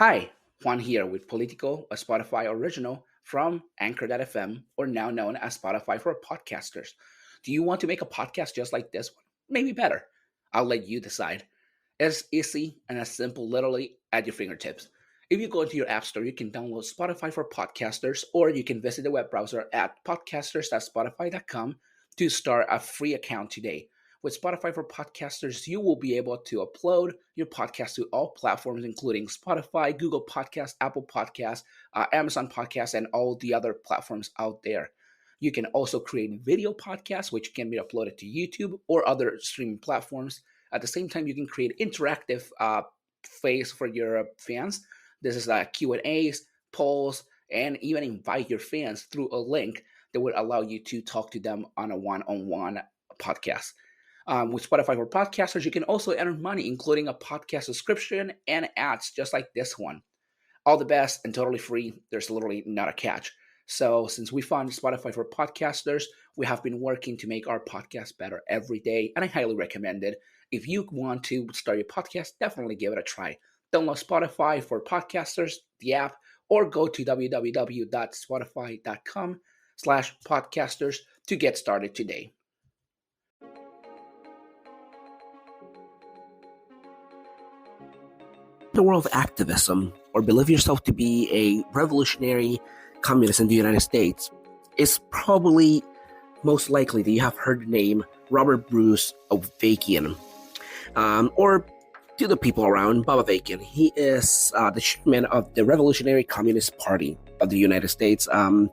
Hi, Juan here with Político, a Spotify original from Anchor.fm, or now known as Spotify for podcasters. Do you want to make a podcast just like this one? Maybe better. I'll let you decide. It's easy and as simple, literally at your fingertips. If you go into your app store, you can download Spotify for podcasters, or you can visit the web browser at podcasters.spotify.com to start a free account today. With Spotify for podcasters, you will be able to upload your podcast to all platforms, including Spotify, Google Podcasts, Apple Podcasts, Amazon Podcasts, and all the other platforms out there. You can also create video podcasts, which can be uploaded to YouTube or other streaming platforms. At the same time, you can create interactive phase for your fans. This is Q&As, polls, and even invite your fans through a link that would allow you to talk to them on a one-on-one podcast. With Spotify for podcasters, you can also earn money, including a podcast subscription and ads just like this one. All the best and totally free. There's literally not a catch. So since we found Spotify for podcasters, we have been working to make our podcast better every day, and I highly recommend it. If you want to start your podcast, definitely give it a try. Download Spotify for podcasters, the app, or go to www.spotify.com/podcasters to get started today. The world of activism, or believe yourself to be a revolutionary communist in the United States, is probably most likely that you have heard the name Robert Bruce Avakian, or to the people around, Bob Avakian. He is the chairman of the Revolutionary Communist Party of the United States, been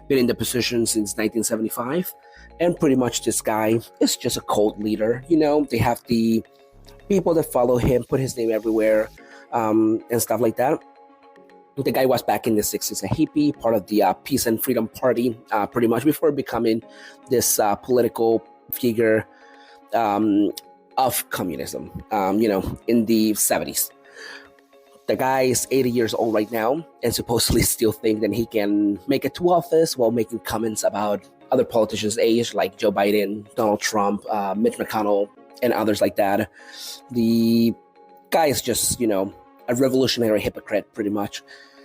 in the position since 1975, and pretty much this guy is just a cult leader. You know, they have the people that follow him, put his name everywhere, and stuff like that. The guy was back in the 60s a hippie, part of the Peace and Freedom Party, pretty much before becoming this political figure of communism, in the 70s. The guy is 80 years old right now and supposedly still think that he can make it to office while making comments about other politicians' age, like Joe Biden, Donald Trump, Mitch McConnell, and others like that. The guy is just, a revolutionary hypocrite, pretty much.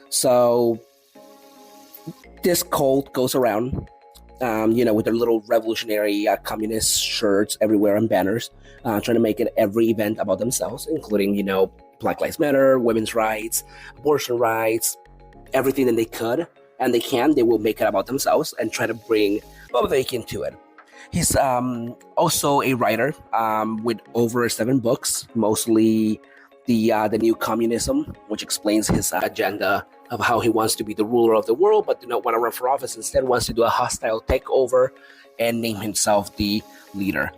So this cult goes around, with their little revolutionary communist shirts everywhere and banners, trying to make it every event about themselves, including, Black Lives Matter, women's rights, abortion rights, everything that they could and they will make it about themselves and try to bring Bob Avakian to it. He's also a writer with over 7 books, mostly the New Communism, which explains his agenda of how he wants to be the ruler of the world, but do not want to run for office. Instead, wants to do a hostile takeover and name himself the leader.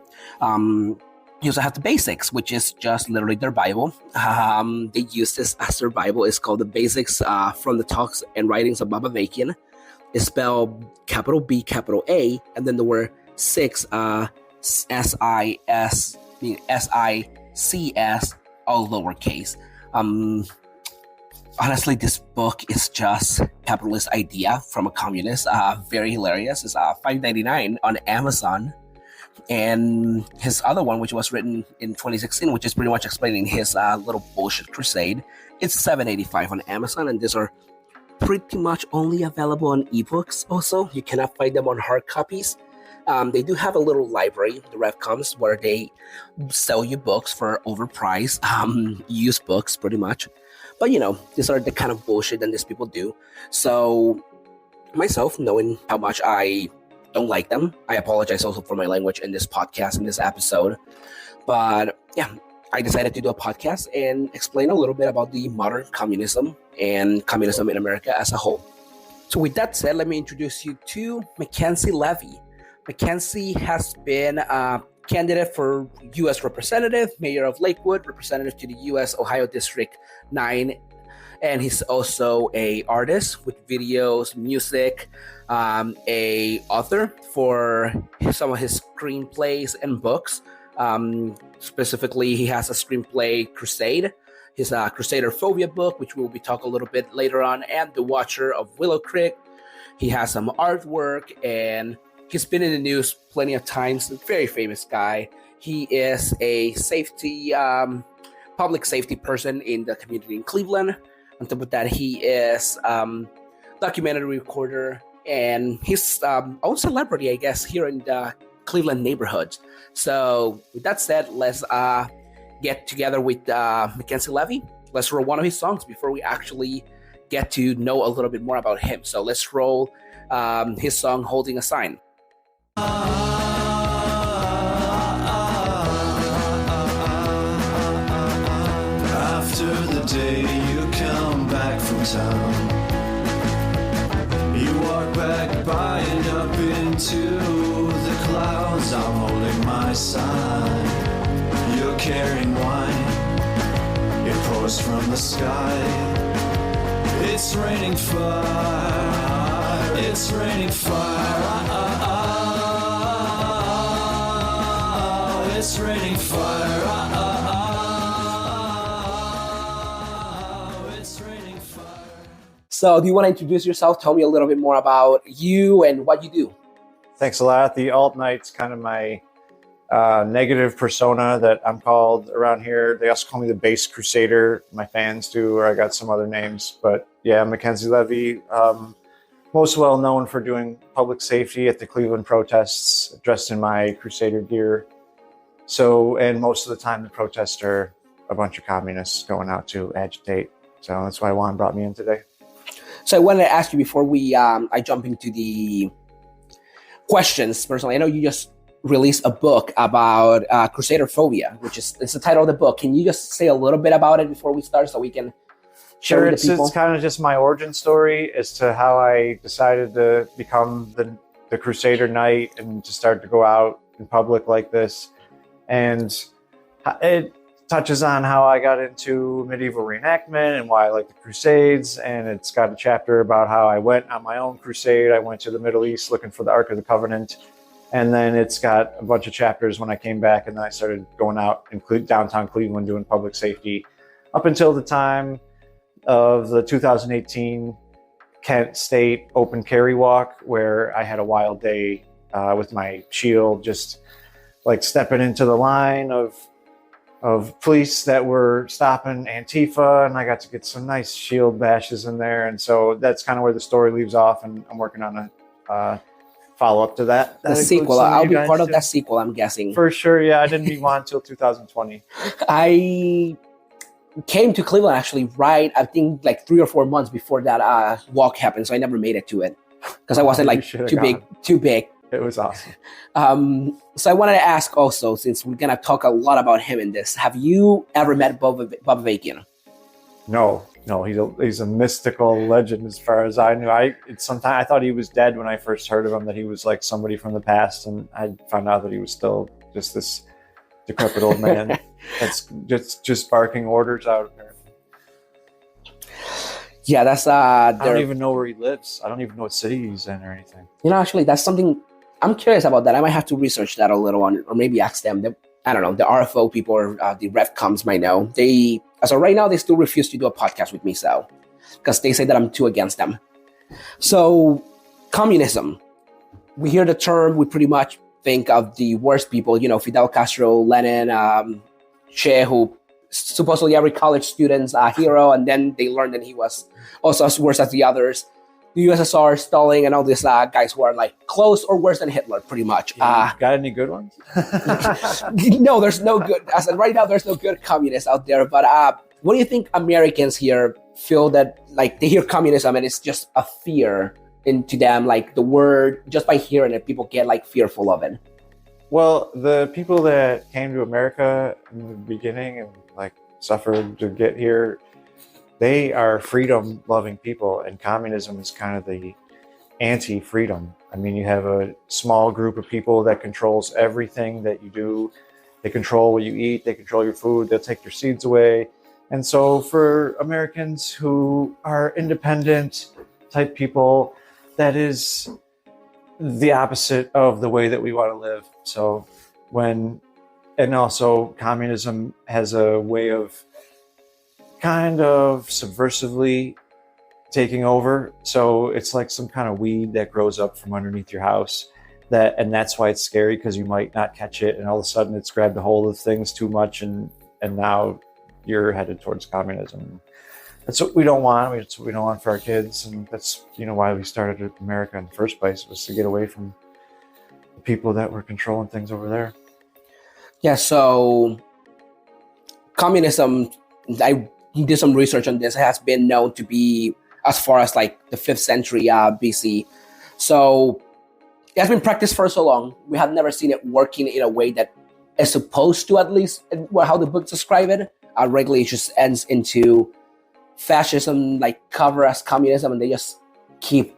You also have the basics, which is just literally their Bible. They use this as their Bible. It's called the Basics from the Talks and Writings of Bob Avakian. It's spelled capital B, capital A, and then the word six, S-I-S, meaning S-I-C-S, all lowercase. Honestly, this book is just capitalist idea from a communist. Very hilarious. It's $5.99 on Amazon. And his other one, which was written in 2016, which is pretty much explaining his little bullshit crusade, it's $7.85 on Amazon, and these are pretty much only available on ebooks. Also, you cannot find them on hard copies. They do have a little library, the Revcoms, where they sell you books for overpriced, used books, pretty much. But, these are the kind of bullshit that these people do. So, myself, knowing how much I don't like them, I apologize also for my language in this podcast, in this episode. But, yeah, I decided to do a podcast and explain a little bit about the modern communism and communism in America as a whole. So, with that said, let me introduce you to Mckenzie Levi. Mckenzie has been a candidate for U.S. Representative, Mayor of Lakewood, Representative to the U.S. Ohio District 9, and he's also a artist with videos, music, a author for some of his screenplays and books. Specifically, he has a screenplay, Crusade, his Crusader Phobia book, which we will be talking a little bit later on, and The Watcher of Willow Creek. He has some artwork, and he's been in the news plenty of times. A very famous guy. He is a public safety person in the community in Cleveland. On top of that, he is documentary recorder, and he's own celebrity, I guess, here in the Cleveland neighborhood. So with that said, let's get together with Mckenzie Levi. Let's roll one of his songs before we actually get to know a little bit more about him. So let's roll his song, Holding a Sign. After the day you come back from town, you walk back by and up into the clouds. I'm holding my sign. You're carrying wine. It pours from the sky. It's raining fire. It's raining fire. It's raining fire. So do you want to introduce yourself? Tell me a little bit more about you and what you do. Thanks a lot. The alt-night's kind of my negative persona that I'm called around here. They also call me the Bass Crusader. My fans do, or I got some other names. But yeah, Mckenzie Levi, most well known for doing public safety at the Cleveland protests, dressed in my Crusader gear. So, and most of the time the protests are a bunch of communists going out to agitate. So that's why Juan brought me in today. So I wanted to ask you before I jump into the questions personally. I know you just released a book about Crusader phobia, which is the title of the book. Can you just say a little bit about it before we start so we can share with the people? It's kind of just my origin story as to how I decided to become the Crusader Knight and to start to go out in public like this. And it touches on how I got into medieval reenactment and why I like the Crusades. And it's got a chapter about how I went on my own crusade. I went to the Middle East looking for the Ark of the Covenant. And then it's got a bunch of chapters when I came back, and then I started going out in downtown Cleveland doing public safety up until the time of the 2018 Kent State Open Carry Walk, where I had a wild day with my shield, just like stepping into the line of police that were stopping Antifa, and I got to get some nice shield bashes in there. And so that's kind of where the story leaves off, and I'm working on a follow-up to that. The sequel. I'll be part of that sequel, I'm guessing. For sure, yeah. I didn't meet one until 2020. I came to Cleveland actually right, I think like 3 or 4 months before that walk happened, so I never made it to it because I wasn't like too big. It was awesome. So I wanted to ask also, since we're gonna talk a lot about him in this, have you ever met Bob Avakian? No, he's a mystical legend as far as I knew. Sometimes I thought he was dead when I first heard of him, that he was like somebody from the past, and I found out that he was still just this decrepit old man that's just barking orders out. Yeah, that's I don't even know where he lives. I don't even know what city he's in or anything. You know, actually, that's something I'm curious about. That I might have to research that a little on, or maybe ask them. I don't know, the RFO people or the RevComs might know. They, as of right now, they still refuse to do a podcast with me, so because they say that I'm too against them. So, communism. We hear the term, we pretty much think of the worst people. You know, Fidel Castro, Lenin, Che, who supposedly every college student's hero, and then they learned that he was also as worse as the others. The USSR, Stalin, and all these guys who are like close or worse than Hitler, pretty much. Got any good ones? No, there's no good. As of right now, there's no good communists out there. But what do you think Americans here feel that like they hear communism and it's just a fear into them, like the word, just by hearing it, people get like fearful of it? Well, the people that came to America in the beginning and like suffered to get here, they are freedom-loving people, and communism is kind of the anti-freedom. I mean, you have a small group of people that controls everything that you do. They control what you eat. They control your food. They'll take your seeds away. And so for Americans who are independent type people, that is the opposite of the way that we want to live. So and also communism has a way of kind of subversively taking over. So it's like some kind of weed that grows up from underneath your house, and that's why it's scary, because you might not catch it, and all of a sudden it's grabbed a hold of things too much, and now you're headed towards communism. That's what we don't want. It's what we don't want for our kids, and that's why we started America in the first place, was to get away from the people that were controlling things over there. Yeah. So communism, I did some research on this. It has been known to be as far as like the 5th century BC. So it has been practiced for so long. We have never seen it working in a way that is supposed to, at least how the books describe it. Regularly, it just ends into fascism, like cover as communism, and they just keep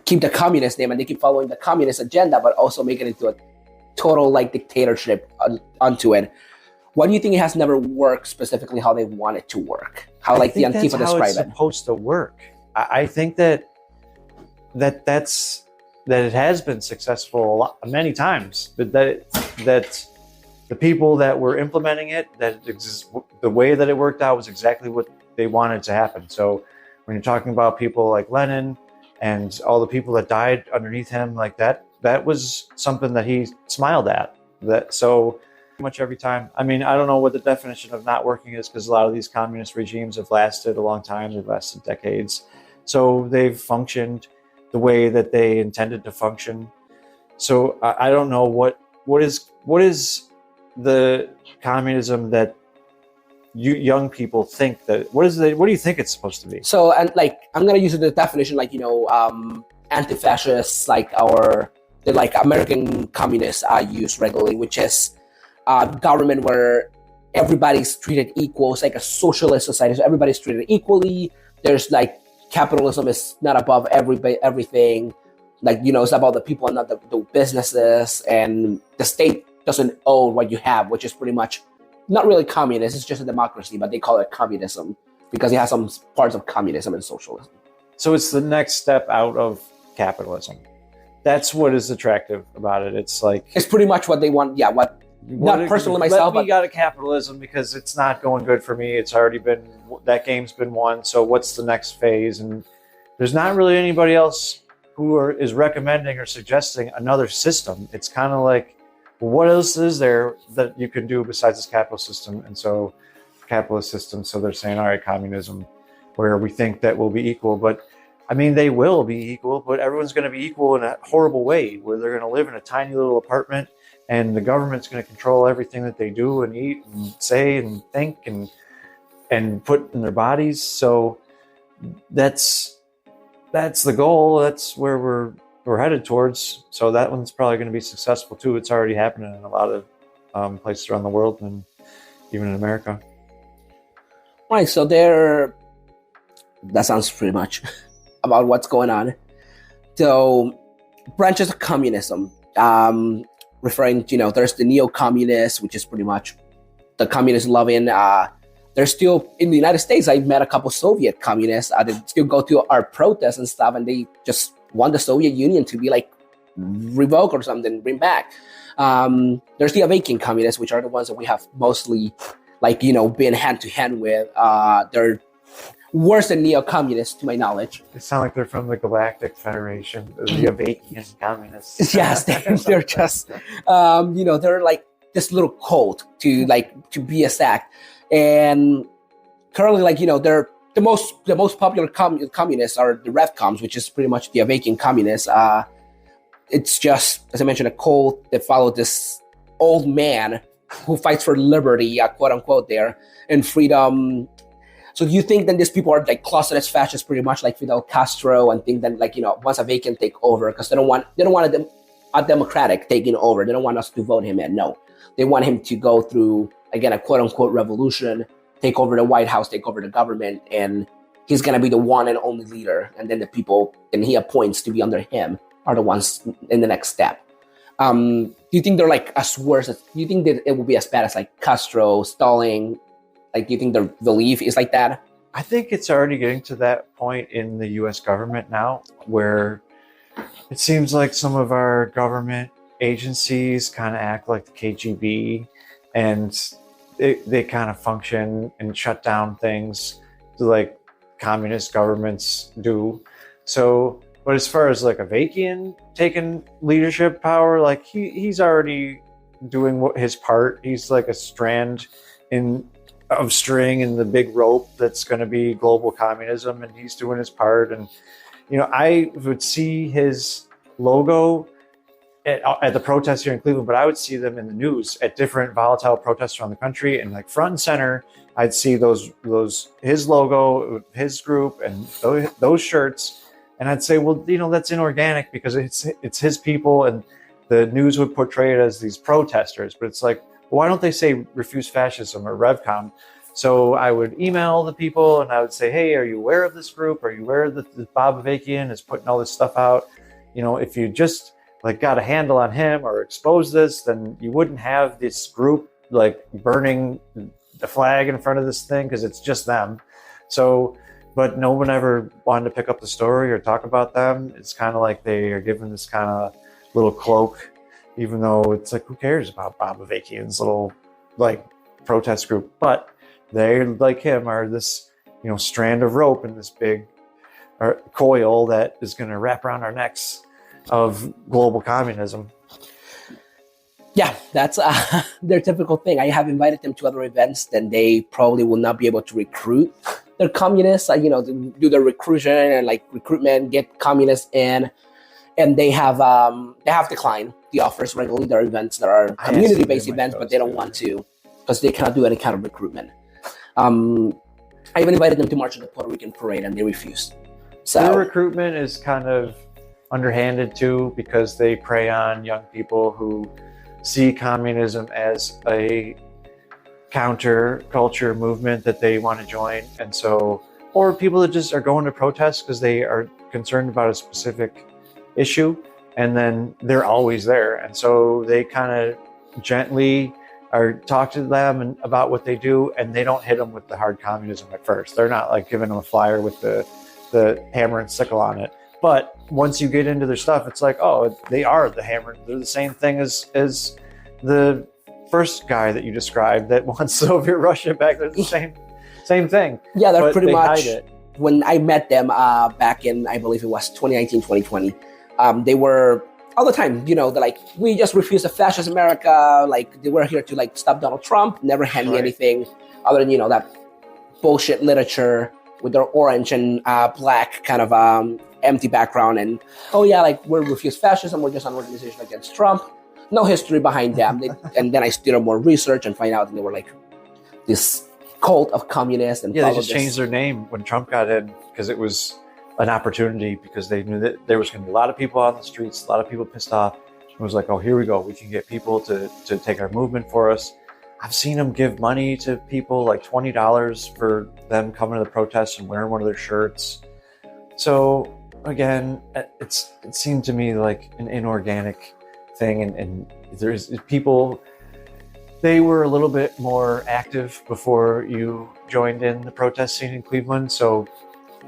the communist name, and they keep following the communist agenda, but also make it into a total like dictatorship onto it. What do you think it has never worked specifically how they want it to work? How like the Antifa describe it? It's supposed to work. I think that it has been successful many times, but that the people that were implementing it, the way that it worked out was exactly what they wanted to happen. So when you're talking about people like Lenin and all the people that died underneath him, like that was something that he smiled at. That so much every time. I mean, I don't know what the definition of not working is, because a lot of these communist regimes have lasted a long time. They've lasted decades. So they've functioned the way that they intended to function. So I don't know what is the communism that you young people think that, what do you think it's supposed to be? So, and like, I'm going to use the definition, like, anti-fascists, like the like American communists use regularly, which is government where everybody's treated equal. It's like a socialist society, so everybody's treated equally. There's like, capitalism is not above everything. Like, it's about the people and not the businesses, and the state doesn't own what you have, which is pretty much not really communist. It's just a democracy, but they call it communism because it has some parts of communism and socialism. So it's the next step out of capitalism. That's what is attractive about it. It's like, it's pretty much what they want. Yeah, not personally myself, but got a capitalism because it's not going good for me. It's already been, that game's been won. So what's the next phase? And there's not really anybody else who is recommending or suggesting another system. It's kind of like, what else is there that you can do besides this capitalist system? And so capitalist system. So they're saying, all right, communism, where we think that we'll be equal. But I mean, they will be equal, but everyone's going to be equal in a horrible way, where they're going to live in a tiny little apartment, and the government's going to control everything that they do and eat and say and think and put in their bodies. So that's the goal. That's where we're headed towards. So that one's probably going to be successful too. It's already happening in a lot of places around the world, and even in America. Right. So that sounds pretty much about what's going on. So branches of communism, referring to, there's the neo-communists, which is pretty much the communist loving. There's still, in the United States, I met a couple Soviet communists. They still go to our protests and stuff, and they just want the Soviet Union to be like revoked or something, bring back. There's the Avakian communists, which are the ones that we have mostly like, been hand to hand with. They're worse than neo-communists, to my knowledge. They sound like they're from the Galactic Federation, the Avakian communists. Yes, they're just, they're like this little cult to be exact. And currently, they're the most popular communists are the Revcoms, which is pretty much the Avakian communists. It's just, as I mentioned, a cult that followed this old man who fights for liberty, quote unquote, there, and freedom. So do you think that these people are like closeted fascists, pretty much like Fidel Castro, and think that once Avakian take over, because they don't want a democratic taking over. They don't want us to vote him in. No, they want him to go through, again, a quote unquote revolution, take over the White House, take over the government, and he's going to be the one and only leader. And then the people and he appoints to be under him are the ones in the next step. Do you think they're like as worse as, do you think that it will be as bad as like Castro, Stalin? Like, do you think their belief is like that? I think it's already getting to that point in the U.S. government now, where it seems like some of our government agencies kind of act like the KGB, and they kind of function and shut down things like communist governments do. So, but as far as like Avakian taking leadership power, like he's already doing his part. He's like a strand in of string and the big rope that's going to be global communism, and he's doing his part. And I would see his logo at the protests here in Cleveland, but I would see them in the news at different volatile protests around the country, and like front and center, I'd see those his logo, his group, and those shirts, and I'd say, well, that's inorganic because it's his people, and the news would portray it as these protesters, but it's like, why don't they say refuse fascism or RevCom? So I would email the people and I would say, hey, are you aware of this group? Are you aware that Bob Avakian is putting all this stuff out? If you just like got a handle on him or expose this, then you wouldn't have this group like burning the flag in front of this thing because it's just them. So, but no one ever wanted to pick up the story or talk about them. It's kind of like they are given this kind of little cloak, even though it's like, who cares about Bob Avakian's little like protest group? But they, like him, are this strand of rope in this big coil that is going to wrap around our necks of global communism. Yeah, that's their typical thing. I have invited them to other events, then they probably will not be able to recruit their communists, to do their recruitment and like recruitment, get communists in, and they have declined the offers regularly. There are events that are community-based events, but they don't want to because they cannot do any kind of recruitment. I even invited them to march at the Puerto Rican parade, and they refused. So their recruitment is kind of underhanded too, because they prey on young people who see communism as a counterculture movement that they want to join, and so, or people that just are going to protest because they are concerned about a specific issue, and then they're always there, and so they kind of gently or talk to them about what they do, and they don't hit them with the hard communism at first. They're not like giving them a flyer with the hammer and sickle on it. But once you get into their stuff, it's like, oh, they are the hammer. They're the same thing as the first guy that you described that wants Soviet Russia back. They're the same thing. Yeah, they're pretty much. Hide it. When I met them back in, I believe it was 2019, 2020, they were all the time, they're like, we just refuse a fascist America. Like, they were here to like stop Donald Trump, never hand me anything other than, that bullshit literature with their orange and black kind of empty background. And, oh yeah, like we refuse fascism. We're just an organization against Trump. No history behind them. And then I did more research and find out that they were like this cult of communists. And they just changed their name when Trump got in because it was an opportunity, because they knew that there was going to be a lot of people on the streets, a lot of people pissed off. It was like, oh, here we go. We can get people to take our movement for us. I've seen them give money to people, like $20 for them coming to the protests and wearing one of their shirts. So again, it seemed to me like an inorganic thing. And there's people, they were a little bit more active before you joined in the protest scene in Cleveland. So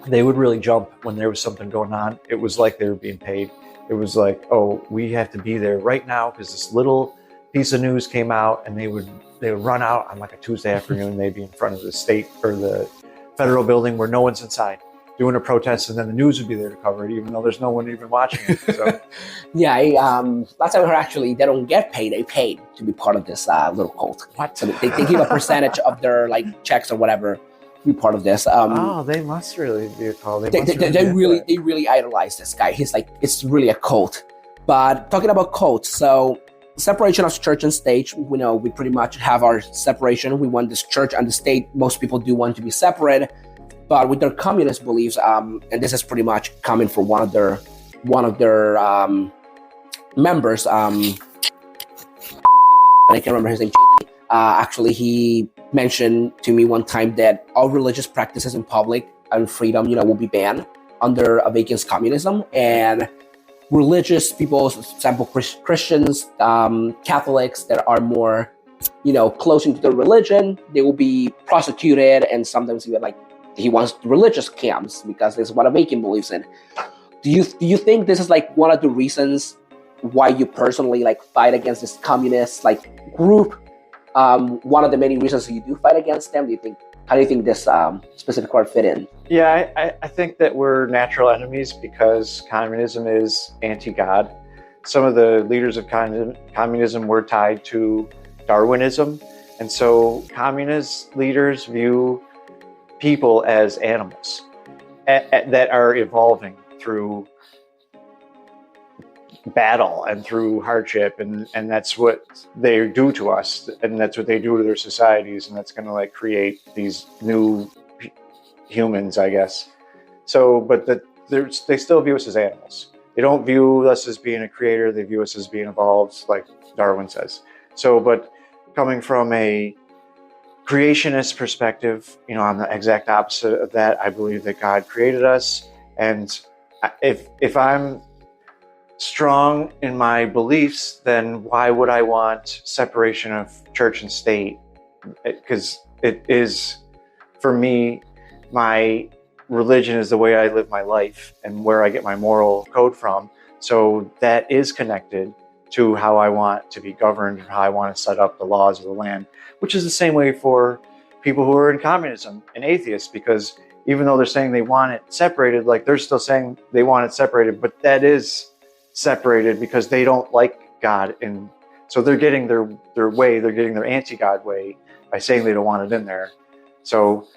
they would really jump when there was something going on. It was like they were being paid. It was like, oh, we have to be there right now because this little piece of news came out, and they would run out on like a Tuesday afternoon. They'd be in front of the state or the federal building where no one's inside doing a protest, and then the news would be there to cover it, even though there's no one even watching it. So. Yeah, last time I heard, actually, they don't get paid. They paid to be part of this little cult. What? So they give a percentage of their like checks or whatever to be part of this. They must really be a cult. They really idolize this guy. He's like, it's really a cult. But talking about cults, so separation of church and state, we pretty much have our separation. We want this church and the state. Most people do want to be separate, but with their communist beliefs, and this is pretty much coming from one of their members. I can't remember his name. Actually, he mentioned to me one time that all religious practices in public and freedom, will be banned under Avakian's communism, and religious people, for example, Christians, Catholics that are more, close into their religion, they will be prosecuted, and sometimes even like he wants religious camps because this is what Avakian believes in. Do you think this is like one of the reasons why you personally like fight against this communist like group? One of the many reasons you do fight against them. How do you think this specific card fit in? Yeah, I think that we're natural enemies because communism is anti-God. Some of the leaders of communism were tied to Darwinism, And so communist leaders view people as animals that are evolving through battle and through hardship, and that's what they do to us, and that's what they do to their societies, and that's going to like create these new humans, I guess. So, but they still view us as animals. They don't view us as being a creator. They view us as being evolved, like Darwin says. So, but coming from a creationist perspective, you know, I'm the exact opposite of that. I believe that God created us, and if I'm strong in my beliefs, then why would I want separation of church and state? Because it is, for me, my religion is the way I live my life and where I get my moral code from. So that is connected to how I want to be governed and how I want to set up the laws of the land, which is the same way for people who are in communism and atheists, because even though they're saying they want it separated, like they're still saying they want it separated, but that is separated because they don't like God. And so they're getting their way, they're getting their anti-God way by saying they don't want it in there. So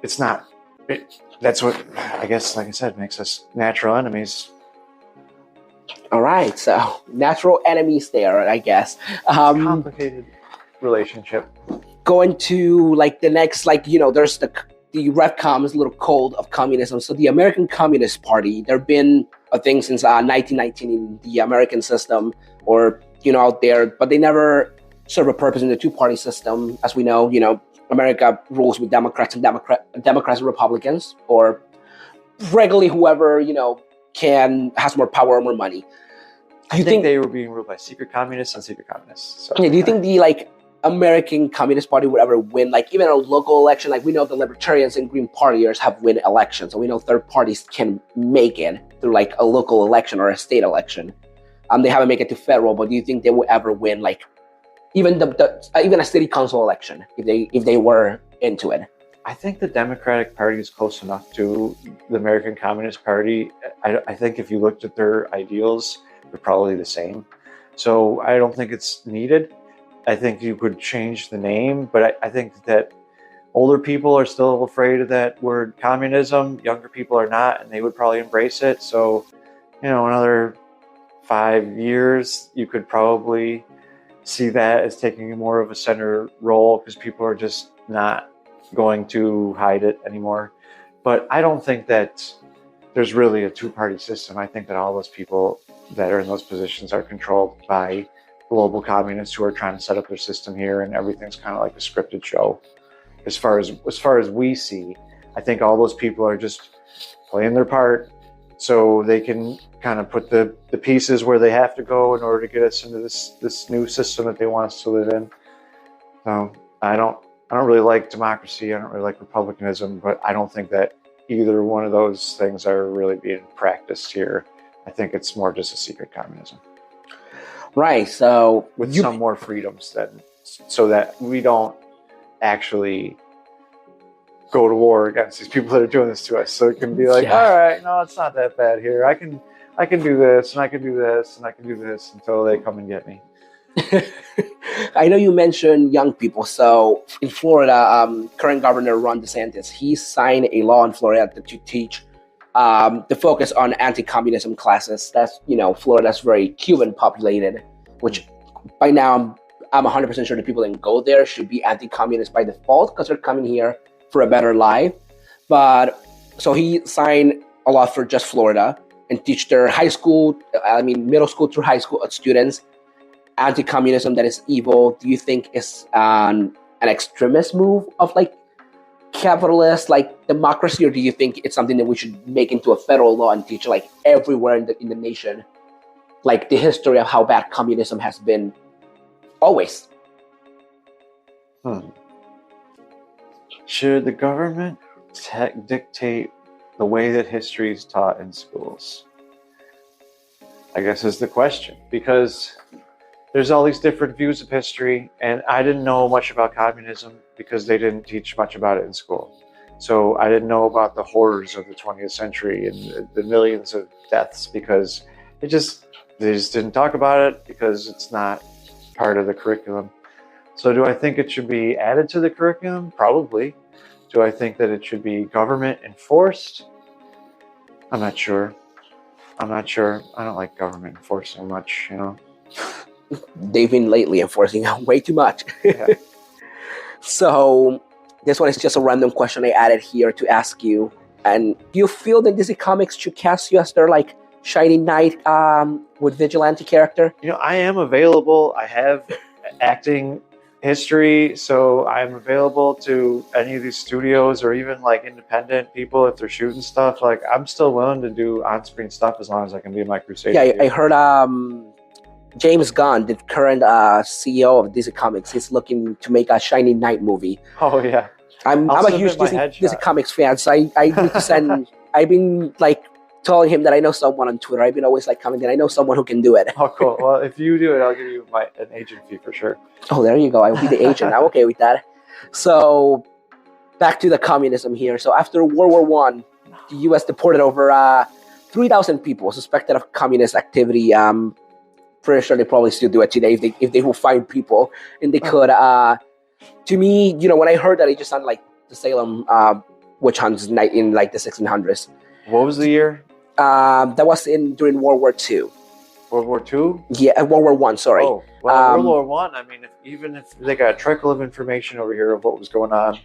it's not, that's what, I guess, like I said, makes us natural enemies. All right, so natural enemies there, I guess. Complicated relationship. Going to like the next, like, you know, there's the RevCom's little code of communism. So the American Communist Party, there have been a thing since 1919 in the American system, or, you know, out there, but they never serve a purpose in the two-party system. As we know, you know, America rules with Democrats and Republicans, or regularly whoever, you know, has more power or more money. I think they were being ruled by secret communists and secret communists. So. Okay, do you think the like American Communist Party would ever win, like even a local election? Like we know the Libertarians and Green Partiers have win elections, so we know third parties can make it through like a local election or a state election. They haven't made it to federal, but do you think they would ever win, like even even a city council election if they were into it? I think the Democratic Party is close enough to the American Communist Party. I think if you looked at their ideals, they're probably the same. So I don't think it's needed. I think you could change the name, but I think that older people are still afraid of that word communism. Younger people are not, and they would probably embrace it. So, you know, another 5 years, you could probably see that as taking more of a center role because people are just not going to hide it anymore. But I don't think that there's really a two-party system. I think that all those people that are in those positions are controlled by global communists who are trying to set up their system here, and everything's kind of like a scripted show. As far as we see, I think all those people are just playing their part so they can kind of put the pieces where they have to go in order to get us into this new system that they want us to live in. So I don't really like democracy. I don't really like republicanism, but I don't think that either one of those things are really being practiced here. I think it's more just a secret communism. Right. So with some more freedoms so that we don't actually go to war against these people that are doing this to us. So it can be like, all right, no, it's not that bad here. I can do this, and I can do this, and I can do this until they come and get me. I know you mentioned young people. So in Florida, current governor Ron DeSantis, he signed a law in Florida to teach the focus on anti-communism classes. That's, you know, Florida's very Cuban populated, which by now I'm 100% sure the people that go there should be anti-communist by default because they're coming here for a better life. But so he signed a law for just Florida and teach their middle school through high school students anti-communism, that is evil. Do you think is an extremist move of like capitalist, like democracy, or do you think it's something that we should make into a federal law and teach like everywhere in the nation, like the history of how bad communism has been always? Should the government dictate the way that history is taught in schools? I guess is the question, because there's all these different views of history, and I didn't know much about communism because they didn't teach much about it in school. So I didn't know about the horrors of the 20th century and the millions of deaths because they just didn't talk about it because it's not part of the curriculum. So do I think it should be added to the curriculum? Probably. Do I think that it should be government enforced? I'm not sure. I don't like government enforcing much, They've been lately enforcing way too much. Yeah. So this one is just a random question I added here to ask you. And do you feel that DC Comics should cast you as their like shining knight with vigilante character? I am available. I have acting history, so I'm available to any of these studios or even like independent people if they're shooting stuff. Like, I'm still willing to do on-screen stuff as long as I can be my Crusader. Yeah, I heard James Gunn, the current CEO of DC Comics, is looking to make a Shining Knight movie. Oh yeah, I'm a huge DC Comics fan, so I need to send. I've been like telling him that I know someone on Twitter. I've been always like commenting, I know someone who can do it. Oh cool. Well, if you do it, I'll give you an agent fee for sure. Oh, there you go. I'll be the agent. I'm okay with that. So back to the communism here. So after World War One, the U.S. deported over 3,000 people suspected of communist activity. Pretty sure they probably still do it today if they will find people, and they could. To me, when I heard that, it just sounded like the Salem witch hunts in like the 1600s. What was the year? That was during World War II. World War II? Yeah, World War One. Sorry. Oh, well, World War One. I mean, even if they got a trickle of information over here of what was going on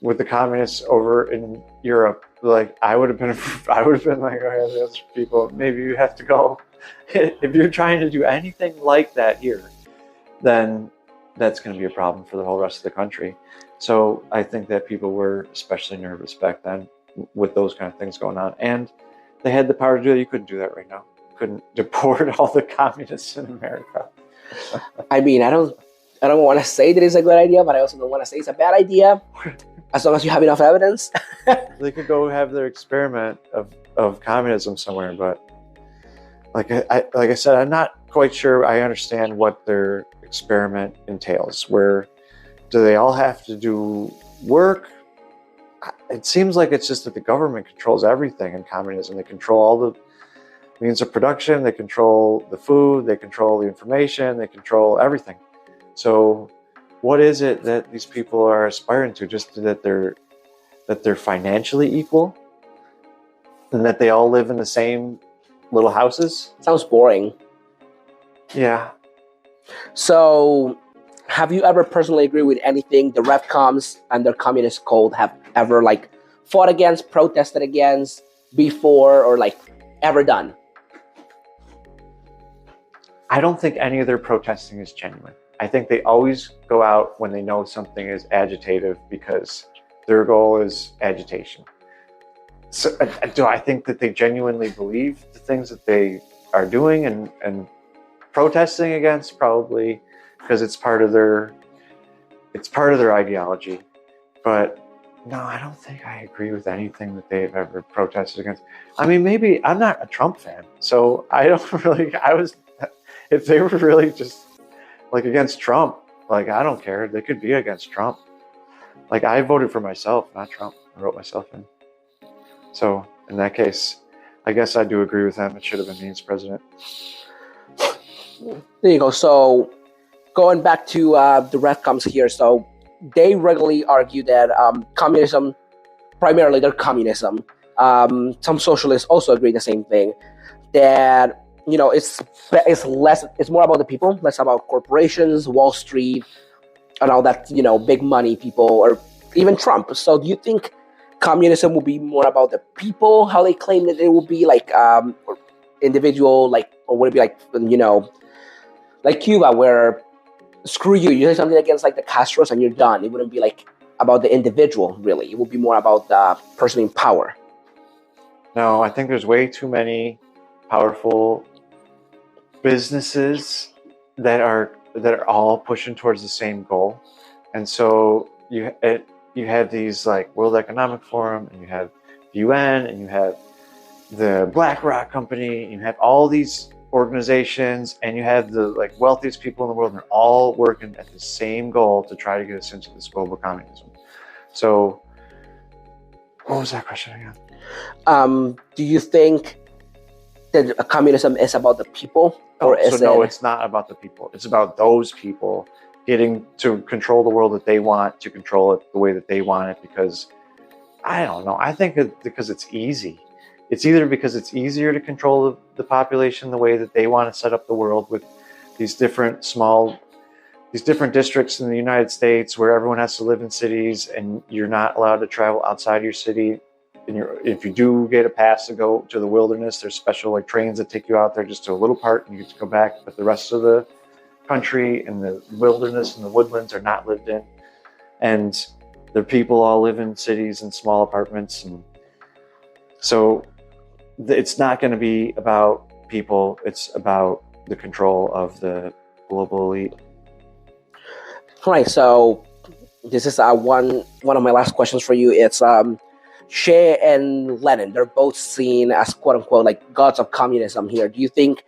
with the communists over in Europe, like I would have been like, okay, those people, maybe you have to go. If you're trying to do anything like that here, then that's going to be a problem for the whole rest of the country. So I think that people were especially nervous back then with those kind of things going on, and they had the power to do that. You couldn't do that right now. You couldn't deport all the communists in America. I mean, I don't want to say that it's a good idea, but I also don't want to say it's a bad idea. As long as you have enough evidence. They could go have their experiment of communism somewhere, but like I said, I'm not quite sure I understand what their experiment entails. Where do they all have to do work? It seems like it's just that the government controls everything in communism. They control all the means of production, they control the food, they control the information, they control everything. So what is it that these people are aspiring to? Just that they're financially equal and that they all live in the same little houses? Sounds boring. Yeah. So have you ever personally agreed with anything the Revcoms and their communist code have ever like fought against, protested against before, or like ever done? I don't think any of their protesting is genuine. I think they always go out when they know something is agitative because their goal is agitation. So do I think that they genuinely believe the things that they are doing and protesting against? Probably, because it's part of their ideology. But no, I don't think I agree with anything that they've ever protested against. I mean, maybe I'm not a Trump fan, so I don't really. If they were really just like against Trump, like I don't care. They could be against Trump. Like I voted for myself, not Trump. I wrote myself in. So in that case, I guess I do agree with them. It should have been me as president. There you go. So going back to the Revcoms here, so they regularly argue that communism, primarily their communism, some socialists also agree the same thing, that it's more about the people, less about corporations, Wall Street, and all that, big money people, or even Trump. So do you think communism will be more about the people, how they claim that it will be like individual, like, or would it be like, like Cuba, where screw you, you say something against like the Castros and you're done? It wouldn't be like about the individual, really. It would be more about the person in power. No, I think there's way too many powerful businesses that are all pushing towards the same goal, and so you have these like World Economic Forum, and you have the UN, and you have the BlackRock company, and you have all these organizations, and you have the like wealthiest people in the world, and they're all working at the same goal to try to get us into this global communism. So what was that question again? Do you think that communism is about the people? It's not about the people. It's about those people getting to control the world that they want, to control it the way that they want it, because I don't know. I think because it's easy. It's either because it's easier to control the population the way that they want to set up the world with these different districts in the United States where everyone has to live in cities and you're not allowed to travel outside your city. And if you do get a pass to go to the wilderness, there's special like trains that take you out there just to a little part and you get to go back. But the rest of the country and the wilderness and the woodlands are not lived in. And the people all live in cities and small apartments. And so it's not going to be about people. It's about the control of the global elite. Right. So this is one of my last questions for you. It's Che and Lenin. They're both seen as quote unquote like gods of communism here. Do you think,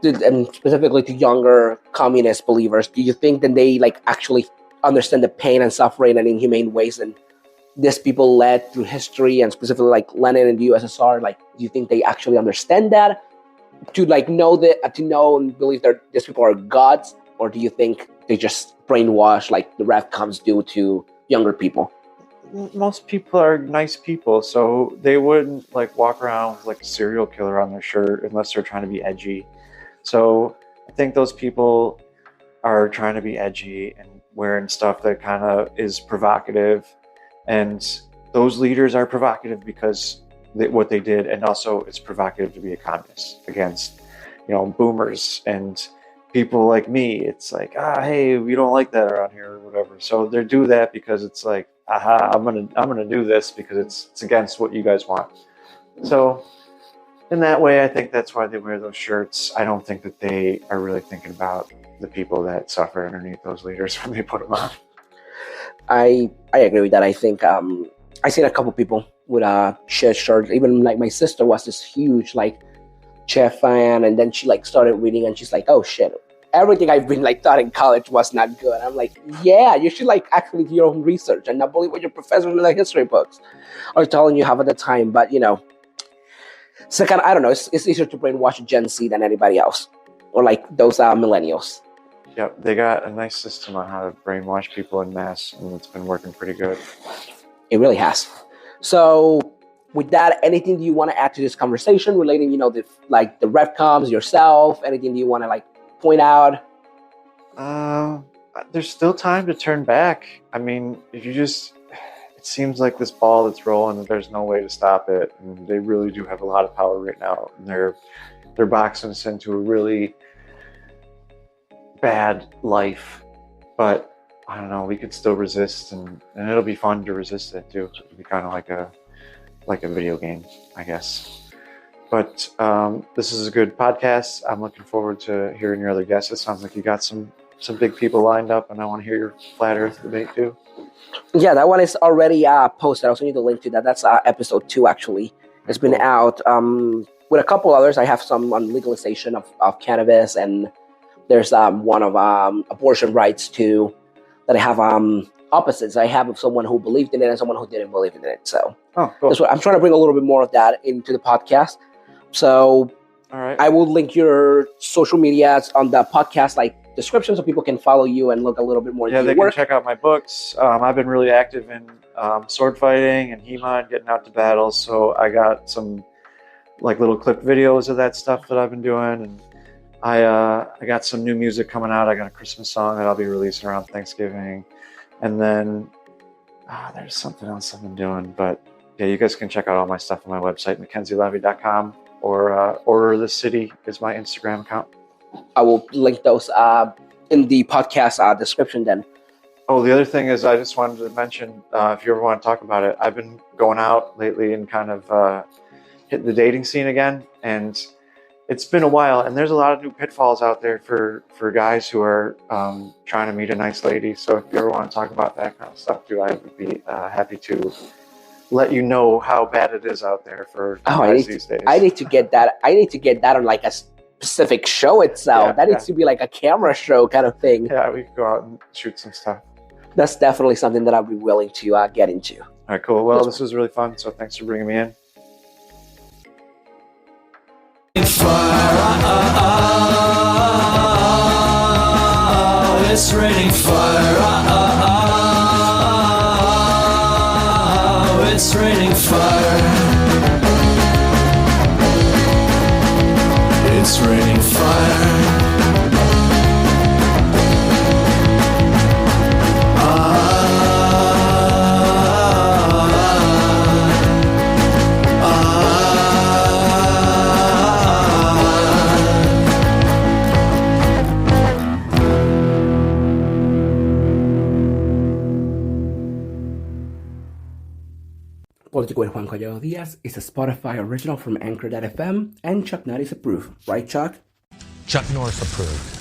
and specifically to younger communist believers, do you think that they like actually understand the pain and suffering and inhumane ways and these people led through history, and specifically like Lenin and the USSR? Like, do you think they actually understand that to like know that, to know and believe that these people are gods, or do you think they just brainwash like the ref comes due to younger people? Most people are nice people, so they wouldn't like walk around with like a serial killer on their shirt unless they're trying to be edgy. So I think those people are trying to be edgy and wearing stuff that kind of is provocative. And those leaders are provocative because what they did, and also it's provocative to be a communist against, boomers and people like me. It's like, hey, we don't like that around here or whatever. So they do that because it's like, I'm gonna do this because it's against what you guys want. So in that way, I think that's why they wear those shirts. I don't think that they are really thinking about the people that suffer underneath those leaders when they put them on. I agree with that. I think I seen a couple people with Che shirts. Even like my sister was this huge like Che fan, and then she like started reading, and she's like, "Oh shit, everything I've been like taught in college was not good." I'm like, "Yeah, you should like actually do your own research and not believe what your professors in the history books are telling you half of the time." But so kind of, I don't know. It's easier to brainwash Gen Z than anybody else, or like those millennials. Yep, they got a nice system on how to brainwash people en masse, and it's been working pretty good. It really has. So, with that, anything you want to add to this conversation relating, the revcoms, yourself? Anything you want to like point out? There's still time to turn back. I mean, if you just, it seems like this ball that's rolling, there's no way to stop it, and they really do have a lot of power right now. And they're boxing us into a really bad life, but I don't know, we could still resist, and it'll be fun to resist it too. It'll be kind of like a video game, I guess. But this is a good podcast. I'm looking forward to hearing your other guests. It sounds like you got some big people lined up, and I want to hear your flat earth debate too. Yeah, that one is already posted. I also need to link to that. That's episode 2 actually. It's been out with a couple others. I have some on legalization of cannabis, and there's one of abortion rights too, that I have opposites. I have someone who believed in it and someone who didn't believe in it. So cool. That's what I'm trying to bring a little bit more of that into the podcast. So all right, I will link your social medias on the podcast like description so people can follow you and look a little bit more. Yeah, they can check out my books. I've been really active in sword fighting and HEMA and getting out to battles. So I got some like little clip videos of that stuff that I've been doing, and I got some new music coming out. I got a Christmas song that I'll be releasing around Thanksgiving. And then there's something else I've been doing. But yeah, you guys can check out all my stuff on my website, McKenzieLevy.com, or Order the City is my Instagram account. I will link those in the podcast description then. Oh, the other thing is I just wanted to mention, if you ever want to talk about it, I've been going out lately and kind of hitting the dating scene again. And it's been a while, and there's a lot of new pitfalls out there for guys who are trying to meet a nice lady. So if you ever want to talk about that kind of stuff too, I would be happy to let you know how bad it is out there for guys these days. I need to get that. I need to get that on like a specific show itself. That needs to be like a camera show kind of thing. Yeah, we could go out and shoot some stuff. That's definitely something that I'd be willing to get into. All right, cool. Well, this was really fun, so thanks for bringing me in. it's raining fire. It's raining fire. It's raining fire. Político with Juan Collado Díaz is a Spotify original from Anchor.fm and Chuck Norris approved. Right, Chuck? Chuck Norris approved.